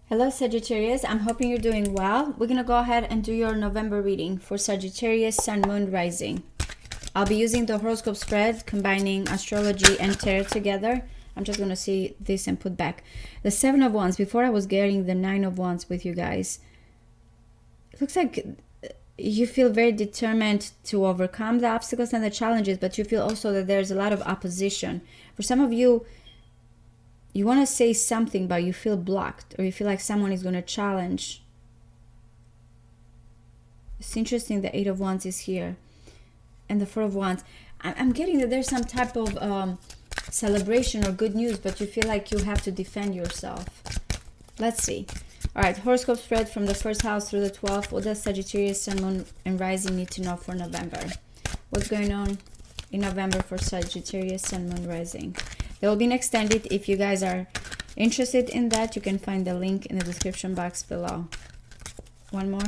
Hello Sagittarius, I'm hoping you're doing well. We're going to go ahead and do your November reading for Sagittarius, Sun, Moon, Rising. I'll be using the horoscope spread, combining astrology and tarot together. I'm just going to see this and put back. The Seven of Wands, before I was getting the Nine of Wands with you guys. It looks like you feel very determined to overcome the obstacles and the challenges, but you feel also that there's a lot of opposition. For some of you, you want to say something, but you feel blocked, or you feel like someone is going to challenge. It's interesting the Eight of Wands is here. And the Four of Wands. I'm getting that there's some type of celebration or good news, but you feel like you have to defend yourself. Let's see. All right, horoscope spread from the first house through the 12th. What does Sagittarius, Sun, Moon, and Rising need to know for November? What's going on in November for Sagittarius, Sun, Moon, Rising? There will be an extended. If you guys are interested in that, you can find the link in the description box below. One more.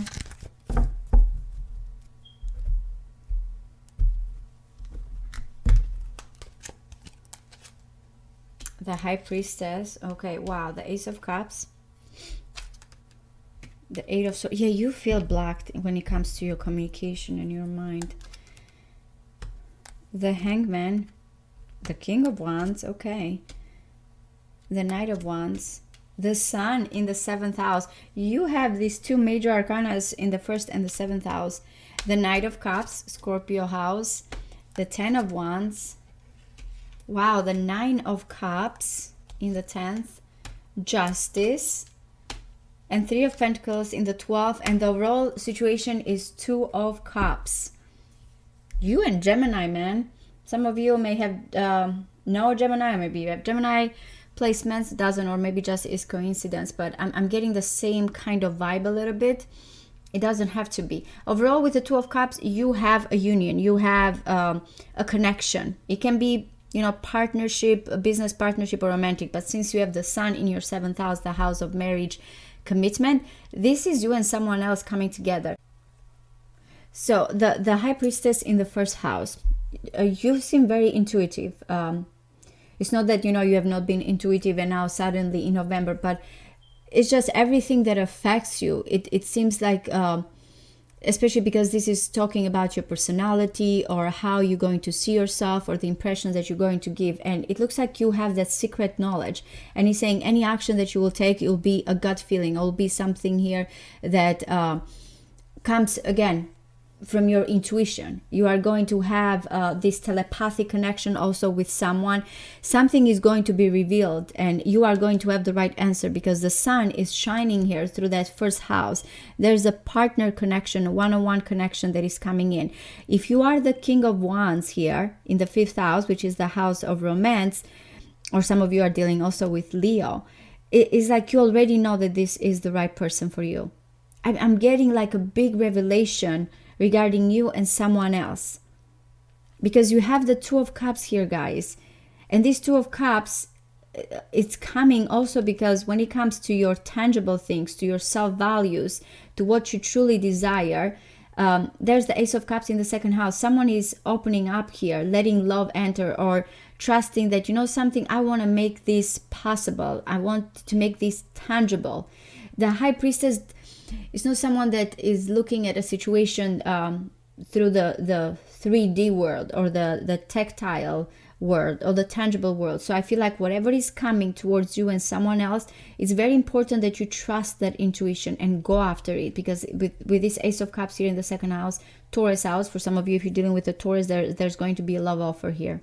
The High Priestess. Okay, wow. The Ace of Cups. The Eight of Swords. Yeah, you feel blocked when it comes to your communication and your mind. The Hangman. The King of Wands. Okay. The Knight of Wands. The Sun in the 7th house. You have these two major arcanas in the 1st and the 7th house. The Knight of Cups, Scorpio house. The 10 of Wands. Wow, the 9 of Cups in the 10th. Justice. And 3 of Pentacles in the 12th. And the overall situation is 2 of Cups. You and Gemini, man. Some of you may have no Gemini. Maybe you have Gemini placements. Doesn't, or maybe just is coincidence. But I'm getting the same kind of vibe a little bit. It doesn't have to be. Overall, with the 2 of Cups, you have a union. You have a connection. It can be, you know, partnership, a business partnership, or romantic. But since you have the Sun in your 7th house, the house of marriage, commitment, this is you and someone else coming together. So the High Priestess in the 1st house, you seem very intuitive. It's not that, you know, you have not been intuitive and now suddenly in November, but it's just everything that affects you. It seems like, especially because this is talking about your personality or how you're going to see yourself or the impressions that you're going to give. And it looks like you have that secret knowledge. And he's saying any action that you will take, it will be a gut feeling. It will be something here that comes, again, from your intuition. You are going to have this telepathic connection also with someone. Something is going to be revealed and you are going to have the right answer because the Sun is shining here through that 1st house. There's a partner connection, a one-on-one connection that is coming in. If you are the King of Wands here in the 5th house, which is the house of romance, or some of you are dealing also with Leo, it is like you already know that this is the right person for you. I'm getting like a big revelation regarding you and someone else, because you have the 2 of Cups here, guys. And this 2 of Cups, it's coming also because when it comes to your tangible things, to your self-values, to what you truly desire, there's the Ace of Cups in the 2nd house. Someone is opening up here, letting love enter, or trusting that, you know something, I want to make this possible. I want to make this tangible. The High Priestess is not someone that is looking at a situation through the 3D world or the tactile world or the tangible world. So I feel like whatever is coming towards you and someone else, it's very important that you trust that intuition and go after it, because with this Ace of Cups here in the 2nd house, Taurus house, for some of you, if you're dealing with a Taurus, there's going to be a love offer here.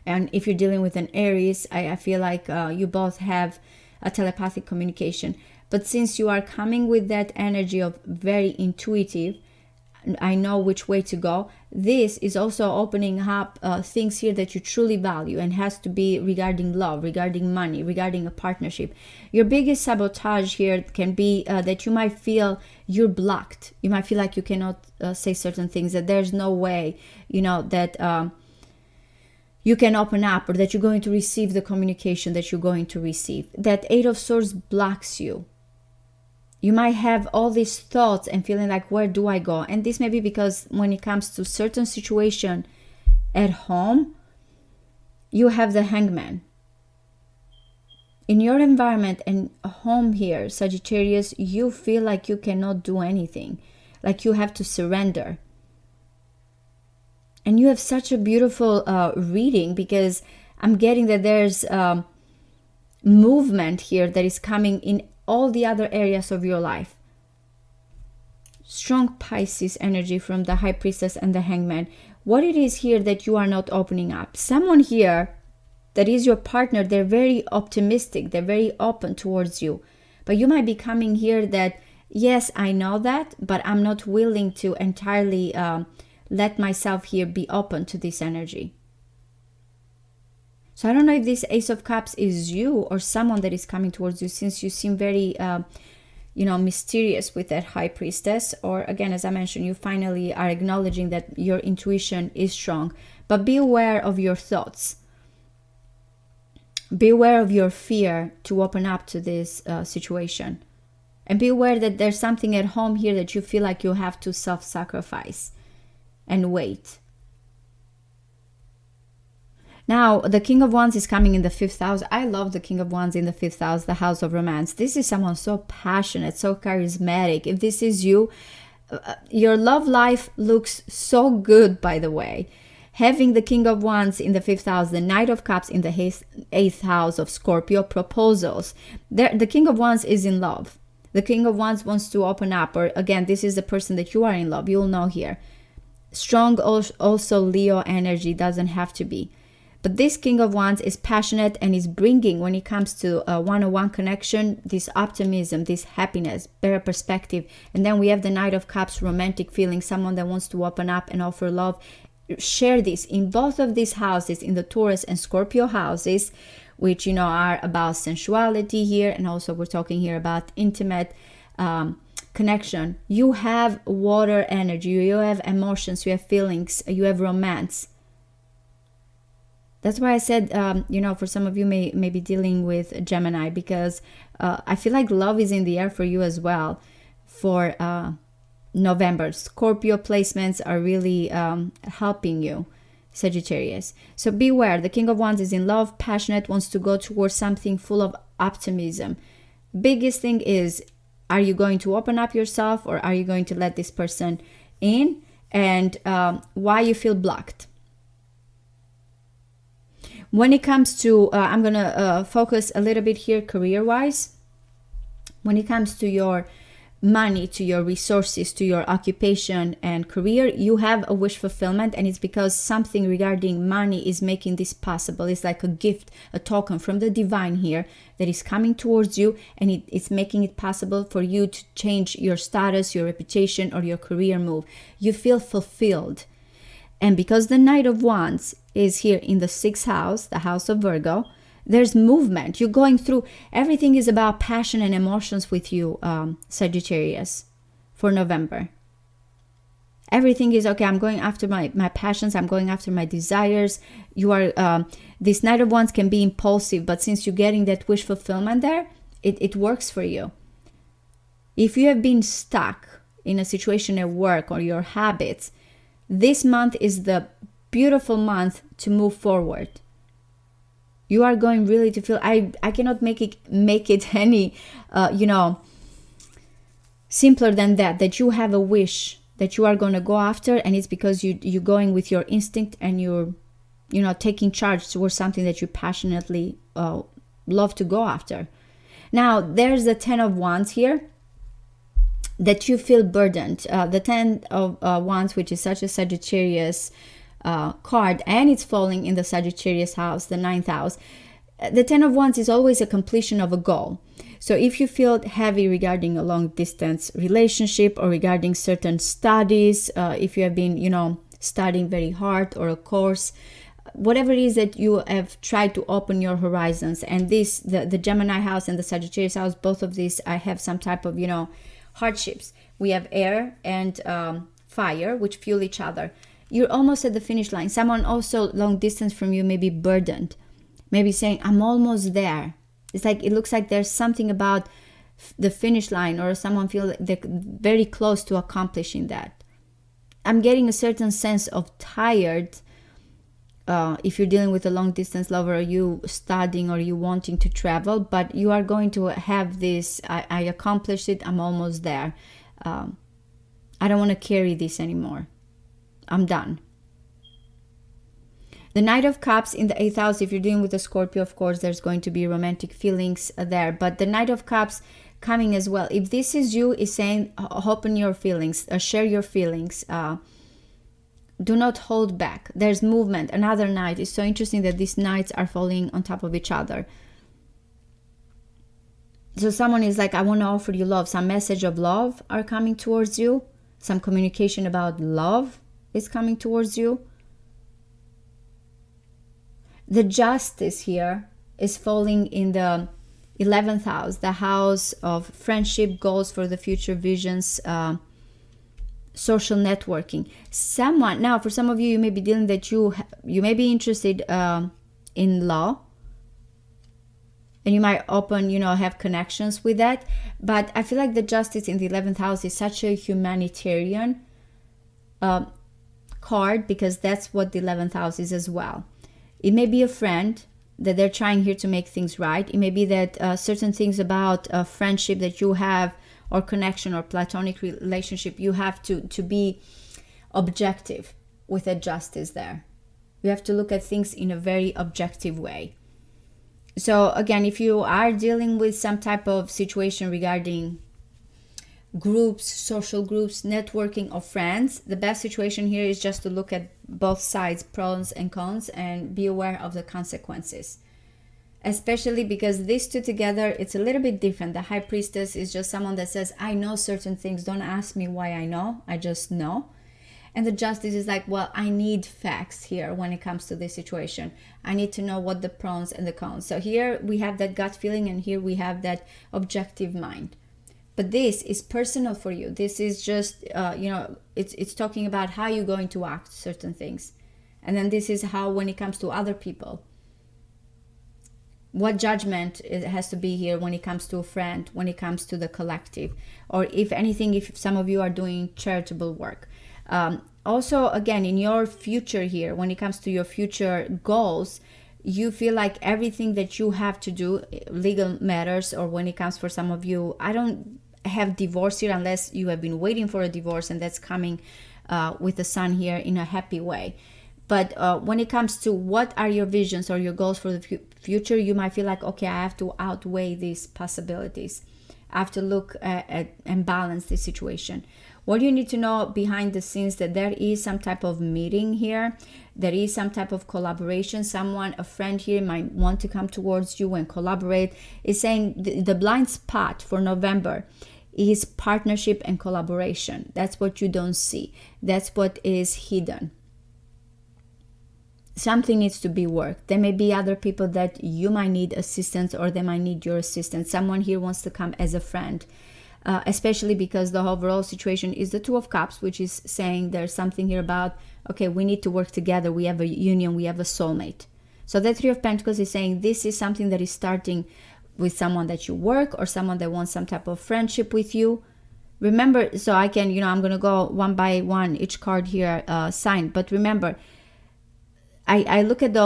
And if you're dealing with an Aries, I feel like you both have a telepathic communication. But since you are coming with that energy of very intuitive, I know which way to go, this is also opening up things here that you truly value, and has to be regarding love, regarding money, regarding a partnership. Your biggest sabotage here can be that you might feel you're blocked. You might feel like you cannot say certain things, that there's no way, you know, that you can open up, or that you're going to receive the communication that you're going to receive. That 8 of Swords blocks you. You might have all these thoughts and feeling like, where do I go? And this may be because when it comes to certain situation at home, you have the Hangman. in your environment and home here, Sagittarius, you feel like you cannot do anything, like you have to surrender. And you have such a beautiful reading, because I'm getting that there's movement here that is coming in all the other areas of your life. Strong Pisces energy from the High Priestess and the Hangman. What it is here that you are not opening up. Someone here that is your partner, they're very optimistic, they're very open towards you. But you might be coming here that, yes, I know that, but I'm not willing to entirely let myself here be open to this energy. So I don't know if this Ace of Cups is you or someone that is coming towards you, since you seem very, mysterious with that High Priestess. Or again, as I mentioned, you finally are acknowledging that your intuition is strong. But be aware of your thoughts. Be aware of your fear to open up to this situation. And be aware that there's something at home here that you feel like you have to self-sacrifice and wait. Now, the King of Wands is coming in the 5th house. I love the King of Wands in the 5th house, the house of romance. This is someone so passionate, so charismatic. If this is you, your love life looks so good, by the way. Having the King of Wands in the 5th house, the Knight of Cups in the 8th house of Scorpio, proposals. The King of Wands is in love. The King of Wands wants to open up, or again, this is the person that you are in love. You'll know here. Strong also Leo energy, doesn't have to be. But this King of Wands is passionate and is bringing, when it comes to a one-on-one connection, this optimism, this happiness, better perspective. And then we have the Knight of Cups, romantic feeling, someone that wants to open up and offer love. Share this in both of these houses, in the Taurus and Scorpio houses, which, are about sensuality here. And also we're talking here about intimate connection. You have water energy, you have emotions, you have feelings, you have romance. That's why I said, for some of you may be dealing with Gemini, because I feel like love is in the air for you as well for November. Scorpio placements are really helping you, Sagittarius. So beware, the King of Wands is in love, passionate, wants to go towards something full of optimism. Biggest thing is, are you going to open up yourself, or are you going to let this person in? And why you feel blocked. When it comes to, I'm going to focus a little bit here career-wise. When it comes to your money, to your resources, to your occupation and career, you have a wish fulfillment, and it's because something regarding money is making this possible. It's like a gift, a token from the divine here that is coming towards you, and it's making it possible for you to change your status, your reputation, or your career move. You feel fulfilled. And because the Knight of Wands is here in the 6th house, the house of Virgo, there's movement. You're going through, everything is about passion and emotions with you, Sagittarius, for November. Everything is, okay, I'm going after my passions, I'm going after my desires. You are, this Knight of Wands can be impulsive, but since you're getting that wish fulfillment there, it works for you. If you have been stuck in a situation at work or your habits, this month is the beautiful month to move forward. You are going really to feel, I cannot make it any, simpler than that you have a wish that you are going to go after, and it's because you're going with your instinct, and you're, taking charge towards something that you passionately love to go after. Now, there's the 10 of Wands here, that you feel burdened. The 10 of Wands, which is such a Sagittarius card, and it's falling in the Sagittarius house, the 9th house. The 10 of Wands is always a completion of a goal. So if you feel heavy regarding a long distance relationship, or regarding certain studies, if you have been, studying very hard, or a course, whatever it is that you have tried to open your horizons, and this, the Gemini house and the Sagittarius house, both of these, I have some type of, hardships. We have air and fire, which fuel each other. You're almost at the finish line. Someone also long distance from you may be burdened, maybe saying, I'm almost there. It's like, it looks like there's something about the finish line, or someone feels they're very close to accomplishing that. I'm getting a certain sense of tired if you're dealing with a long distance lover, or you studying, or you wanting to travel, but you are going to have this, I accomplished it, I'm almost there. I don't want to carry this anymore. I'm done. The Knight of Cups in the 8th house, if you're dealing with a Scorpio, of course, there's going to be romantic feelings there. But the Knight of Cups coming as well. If this is you, is saying open your feelings, share your feelings. Do not hold back. There's movement. Another knight. It's so interesting that these knights are falling on top of each other. So someone is like, I want to offer you love. Some message of love are coming towards you. Some communication about love is coming towards you. The Justice here is falling in the 11th house, the house of friendship, goals for the future, visions, social networking. Someone, now for some of you, you may be dealing that you may be interested in law, and you might open, have connections with that. But I feel like the Justice in the 11th house is such a humanitarian card, because that's what the 11th house is as well. It may be a friend that they're trying here to make things right. It may be that certain things about a friendship that you have, or connection, or platonic relationship, you have to be objective with a Justice there. You have to look at things in a very objective way. So again, if you are dealing with some type of situation regarding groups, social groups, networking, or friends, the best situation here is just to look at both sides, pros and cons, and be aware of the consequences. Especially because these two together, it's a little bit different. The High Priestess is just someone that says, I know certain things, don't ask me why I know, I just know. And the Justice is like, well, I need facts here when it comes to this situation. I need to know what the pros and the cons. So here we have that gut feeling, and here we have that objective mind. But this is personal for you. This is just, it's talking about how you're going to act certain things. And then this is how, when it comes to other people, what judgment it has to be here when it comes to a friend, when it comes to the collective, or if anything, if some of you are doing charitable work. Also, again, in your future here, when it comes to your future goals, you feel like everything that you have to do, legal matters, or when it comes for some of you, I don't have divorce here unless you have been waiting for a divorce, and that's coming with the Sun here in a happy way. But when it comes to what are your visions or your goals for the future, you might feel like, okay, I have to outweigh these possibilities. I have to look at and balance the situation. What you need to know behind the scenes, that there is some type of meeting here. There is some type of collaboration. Someone, a friend here, might want to come towards you and collaborate. It's saying the blind spot for November is partnership and collaboration. That's what you don't see. That's what is hidden. Something needs to be worked. There may be other people that you might need assistance, or they might need your assistance. Someone here wants to come as a friend, especially because the overall situation is the Two of Cups, which is saying there's something here about, okay, we need to work together. We have a union. We have a soulmate. So the Three of Pentacles is saying this is something that is starting with someone that you work, or someone that wants some type of friendship with you. Remember, so I can, I'm going to go one by one, each card here signed. But remember, I look at the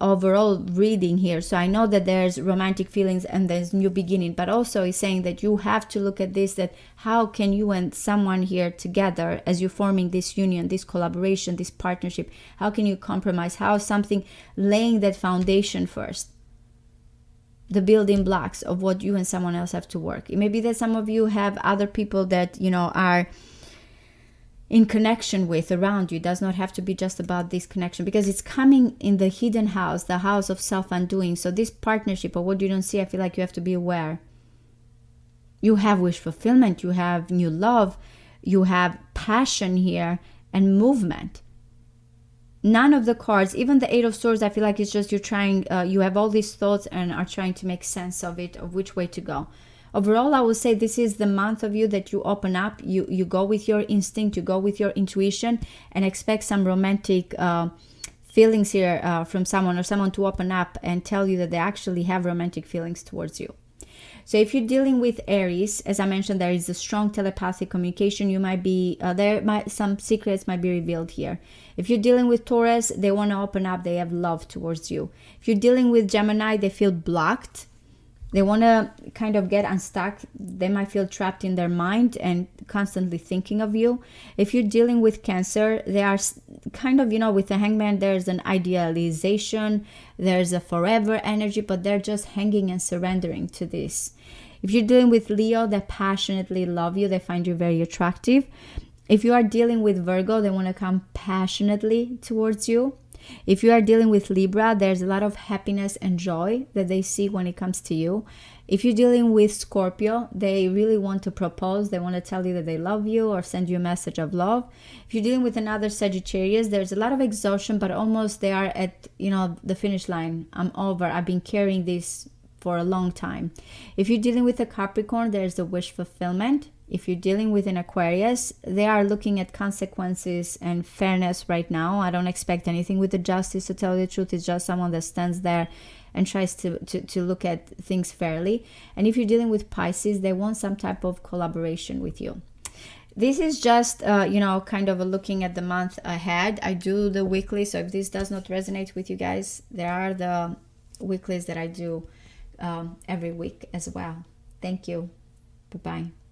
overall reading here, so I know that there's romantic feelings and there's new beginning, but also it's saying that you have to look at this, that how can you and someone here together, as you're forming this union, this collaboration, this partnership, how can you compromise, how something laying that foundation first, the building blocks of what you and someone else have to work. It may be that some of you have other people that, are in connection with around you. It does not have to be just about this connection, because it's coming in the hidden house, the house of self-undoing. So this partnership, or what you don't see, I feel like you have to be aware. You have wish fulfillment, you have new love, you have passion here, and movement. None of the cards, even the Eight of Swords, I feel like it's just you're trying, you have all these thoughts and are trying to make sense of it, of which way to go. Overall, I would say this is the month of you that you open up, you go with your instinct, you go with your intuition, and expect some romantic feelings here from someone, or someone to open up and tell you that they actually have romantic feelings towards you. So if you're dealing with Aries, as I mentioned, there is a strong telepathic communication. You might be, some secrets might be revealed here. If you're dealing with Taurus, they want to open up. They have love towards you. If you're dealing with Gemini, they feel blocked. They want to kind of get unstuck. They might feel trapped in their mind and constantly thinking of you. If you're dealing with Cancer, they are kind of, with the Hangman, there's an idealization, there's a forever energy, but they're just hanging and surrendering to this. If you're dealing with Leo, they passionately love you. They find you very attractive. If you are dealing with Virgo, they want to come passionately towards you. If you are dealing with Libra, there's a lot of happiness and joy that they see when it comes to you. If you're dealing with Scorpio, they really want to propose. They want to tell you that they love you or send you a message of love. If you're dealing with another Sagittarius, there's a lot of exhaustion, but almost they are at, the finish line. I'm over. I've been carrying this for a long time. If you're dealing with a Capricorn, there's the wish fulfillment. If you're dealing with an Aquarius, they are looking at consequences and fairness right now. I don't expect anything with the justice, to tell you the truth. It's just someone that stands there and tries to look at things fairly. And if you're dealing with Pisces, they want some type of collaboration with you. This is just, kind of a looking at the month ahead. I do the weekly, so if this does not resonate with you guys, there are the weeklies that I do every week as well. Thank you. Bye-bye.